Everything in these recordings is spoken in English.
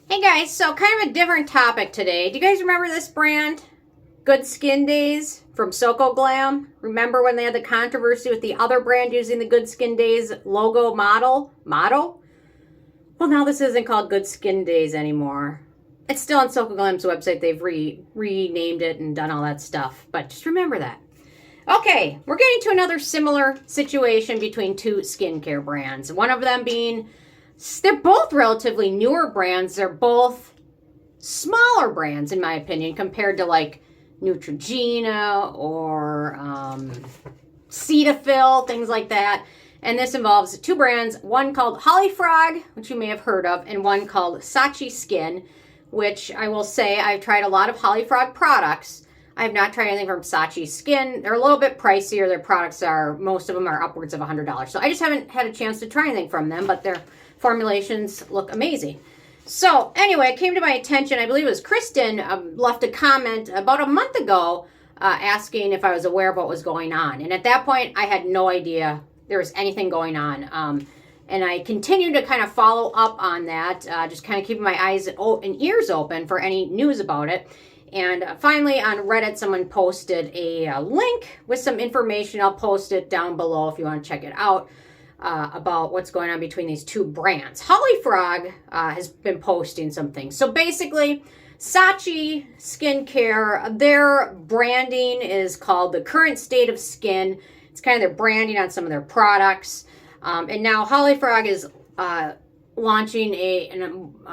Hey guys, so kind of a different topic today. Do you guys remember this brand? Good Skin Days from Soko Glam? Remember when they had the controversy with the other brand using the Good Skin Days logo model? Well, now this isn't called Good Skin Days anymore. It's still on Soko Glam's website. They've renamed it and done all that stuff. But just remember that. Okay, we're getting to another similar situation between two skincare brands. One of them being... they're both relatively newer brands. They're both smaller brands, in my opinion, compared to like Neutrogena or Cetaphil, things like that. And this involves two brands, one called Hollyfrog, which you may have heard of, and one called Sachi Skin, which I will say I've tried a lot of Hollyfrog products. I have not tried anything from Sachi Skin. They're a little bit pricier. Their products are, most of them are upwards of $100. So I just haven't had a chance to try anything from them, but they're formulations look amazing. So anyway, it came to my attention, I believe it was Kristen left a comment about a month ago asking if I was aware of what was going on. And at that point, I had no idea there was anything going on. And I continued to kind of follow up on that, just kind of keeping my eyes and ears open for any news about it. And finally on Reddit, someone posted a link with some information. I'll post it down below if you want to check it out. About what's going on between these two brands. Hollyfrog has been posting some things. So basically, Sachi Skincare, their branding is called the Current State of Skin. It's kind of their branding on some of their products. And now Hollyfrog is launching a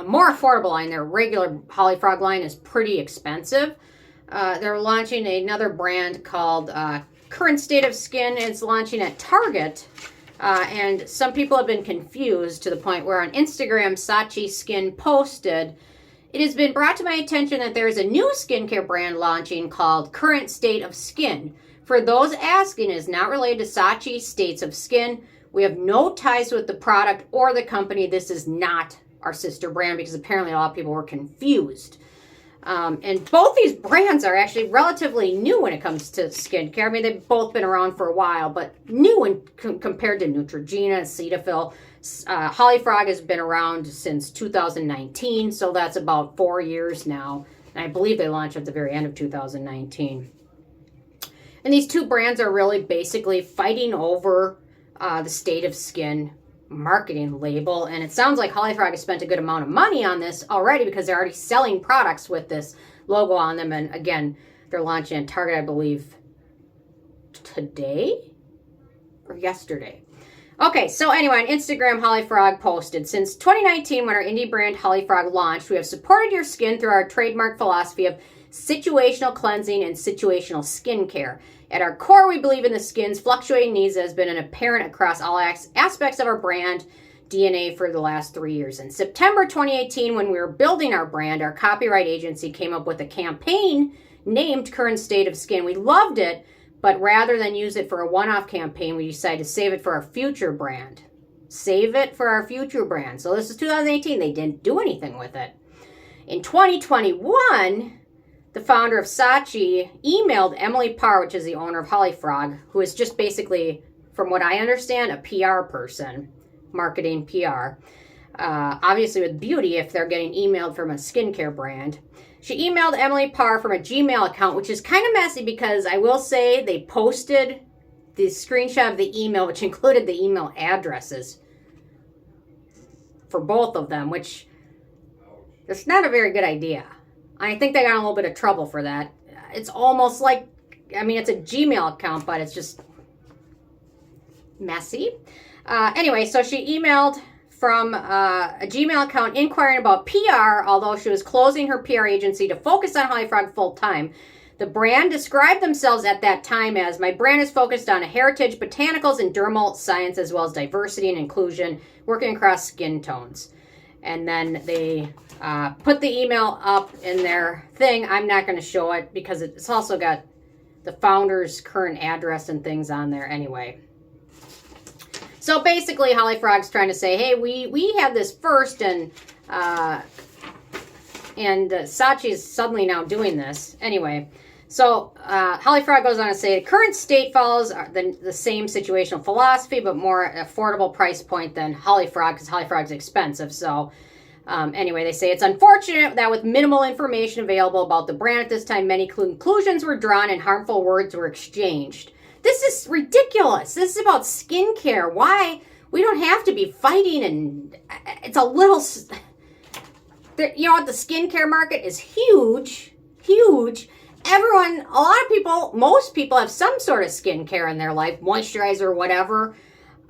more affordable line. Their regular Hollyfrog line is pretty expensive. They're launching another brand called Current State of Skin. It's launching at Target. And some people have been confused to the point where on Instagram, Sachi Skin posted, "It has been brought to my attention that there is a new skincare brand launching called Current State of Skin. For those asking, it is not related to Sachi States of Skin. We have no ties with the product or the company. This is not our sister brand," because apparently a lot of people were confused. And both these brands are actually relatively new when it comes to skincare. I mean, they've both been around for a while, but new compared to Neutrogena and Cetaphil. Hollyfrog has been around since 2019, so that's about 4 years now. And I believe they launched at the very end of 2019. And these two brands are really basically fighting over the State of Skin marketing label, and it sounds like Hollyfrog has spent a good amount of money on this already because they're already selling products with this logo on them. And again, they're launching at Target, I believe, today or yesterday. Okay, so anyway, on Instagram, Hollyfrog posted, "Since 2019, when our indie brand Hollyfrog launched, we have supported your skin through our trademark philosophy of situational cleansing and situational skincare. At our core, we believe in the skin's fluctuating needs that has been apparent across all aspects of our brand DNA for the last 3 years. In September 2018, when we were building our brand, our copyright agency came up with a campaign named Current State of Skin. We loved it, but rather than use it for a one-off campaign, we decided to save it for our future brand. Save it for our future brand." So this is 2018. They didn't do anything with it. In 2021... the founder of Sachi emailed Emily Parr, which is the owner of Hollyfrog, who is just basically, from what I understand, a PR person, marketing PR. Obviously with beauty, if they're getting emailed from a skincare brand. She emailed Emily Parr from a Gmail account, which is kind of messy because I will say they posted the screenshot of the email, which included the email addresses for both of them, which is not a very good idea. I think they got in a little bit of trouble for that. It's almost like, I mean, it's a Gmail account, but it's just messy. Anyway, so she emailed from a Gmail account inquiring about PR, although she was closing her PR agency to focus on Hollyfrog full time. The brand described themselves at that time as, "My brand is focused on heritage, botanicals, and dermal science, as well as diversity and inclusion, working across skin tones." And then they put the email up in their thing. I'm not going to show it because it's also got the founder's current address and things on there anyway. So basically, Hollyfrog's trying to say, hey, we had this first, and Sachi is suddenly now doing this. Anyway, so Hollyfrog goes on to say, the current state follows the same situational philosophy, but more affordable price point than Hollyfrog, because Hollyfrog's expensive. So Anyway, they say it's unfortunate that with minimal information available about the brand at this time, many conclusions were drawn and harmful words were exchanged. This is ridiculous. This is about skincare. Why? We don't have to be fighting, and it's a little... You know what? The skincare market is huge, huge. Everyone, a lot of people, most people have some sort of skincare in their life, moisturizer or whatever.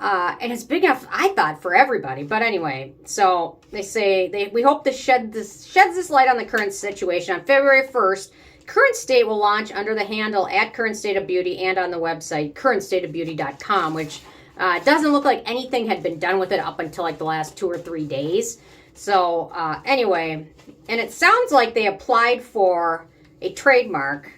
And it's big enough, I thought, for everybody. But anyway, so they say, we hope this sheds this light on the current situation. On February 1st, Current State will launch under the handle @Current State of Beauty and on the website currentstateofbeauty.com, which doesn't look like anything had been done with it up until like the last 2 or 3 days. So anyway, and it sounds like they applied for a trademark.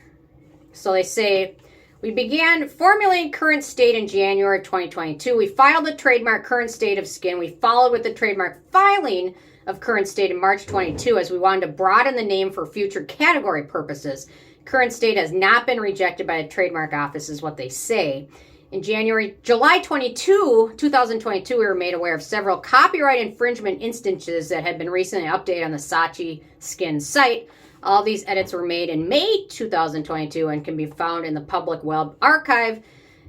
So they say, we began formulating Current State in January 2022. We filed the trademark Current State of Skin. We followed with the trademark filing of Current State in March 22 as we wanted to broaden the name for future category purposes. Current State has not been rejected by the trademark office, is what they say. In July 22, 2022, we were made aware of several copyright infringement instances that had been recently updated on the Sachi Skin site. All these edits were made in May 2022 and can be found in the public web archive.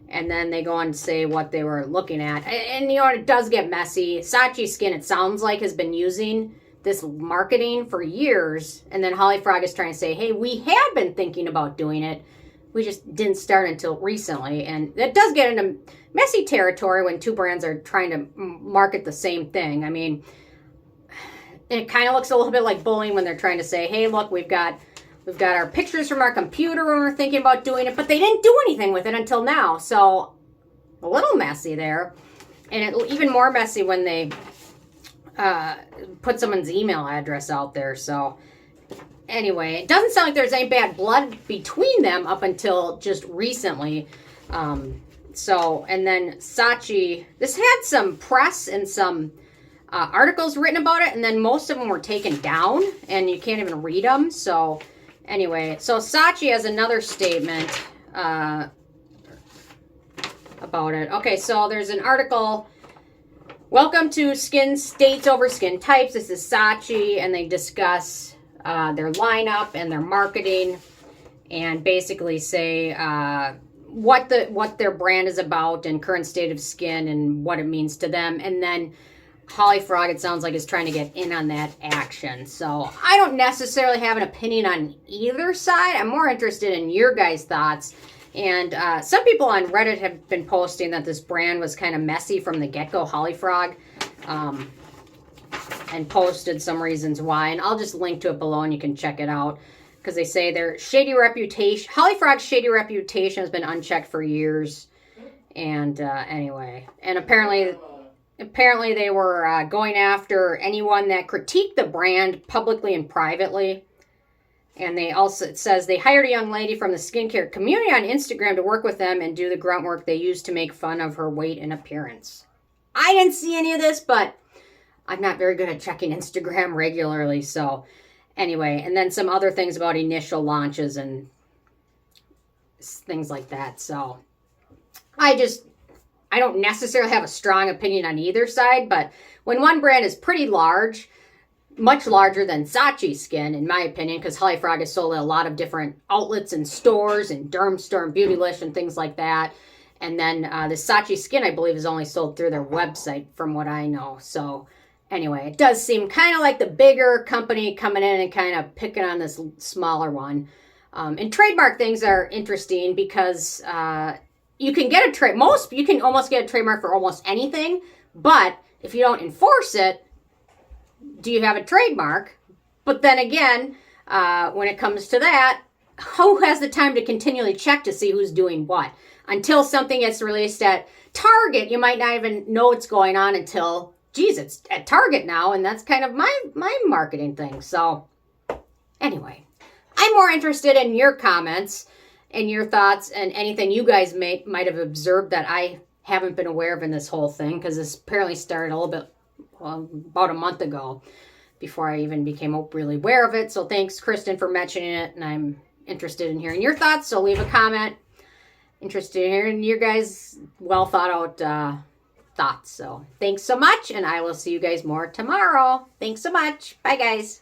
And then they go on to say what they were looking at. And you know, it does get messy. Sachi Skin, it sounds like, has been using this marketing for years. And then Hollyfrog is trying to say, hey, we have been thinking about doing it. We just didn't start until recently. And that does get into messy territory when two brands are trying to market the same thing. I mean, it kind of looks a little bit like bullying when they're trying to say, hey, look, we've got our pictures from our computer when we're thinking about doing it, but they didn't do anything with it until now. So a little messy there. And even more messy when they put someone's email address out there. So anyway, it doesn't sound like there's any bad blood between them up until just recently. And then Sachi, this had some press and some articles written about it, and then most of them were taken down, and you can't even read them. So anyway, so Sachi has another statement about it. Okay, so there's an article, Welcome to Skin States Over Skin Types. This is Sachi, and they discuss their lineup and their marketing, and basically say what their brand is about and Current State of Skin and what it means to them. And then Hollyfrog, it sounds like, is trying to get in on that action. So I don't necessarily have an opinion on either side. I'm more interested in your guys' thoughts. And some people on Reddit have been posting that this brand was kind of messy from the get-go, Hollyfrog, and posted some reasons why. And I'll just link to it below and you can check it out. Because they say their shady reputation, Hollyfrog's shady reputation has been unchecked for years. And anyway, and apparently they were going after anyone that critiqued the brand publicly and privately. And they also, it says they hired a young lady from the skincare community on Instagram to work with them and do the grunt work they used to make fun of her weight and appearance. I didn't see any of this, but I'm not very good at checking Instagram regularly. So anyway, and then some other things about initial launches and things like that. So I don't necessarily have a strong opinion on either side, but when one brand is pretty large, much larger than Sachi Skin, in my opinion, because Hollyfrog has sold at a lot of different outlets and stores and Derm Store and Beautylish and things like that. And then the Sachi Skin, I believe, is only sold through their website from what I know. So anyway, it does seem kind of like the bigger company coming in and kind of picking on this smaller one. And trademark things are interesting because you can get you can almost get a trademark for almost anything, but if you don't enforce it, do you have a trademark? But then again, when it comes to that, who has the time to continually check to see who's doing what? Until something gets released at Target, you might not even know what's going on until, geez, it's at Target now, and that's kind of my marketing thing. So anyway, I'm more interested in your comments and your thoughts and anything you guys might have observed that I haven't been aware of in this whole thing, because this apparently started a little bit, about a month ago, before I even became really aware of it. So thanks, Kristen, for mentioning it, and I'm interested in hearing your thoughts, so leave a comment. Interested in hearing your guys' well thought out thoughts. So thanks so much, and I will see you guys more tomorrow. Thanks so much. Bye, guys.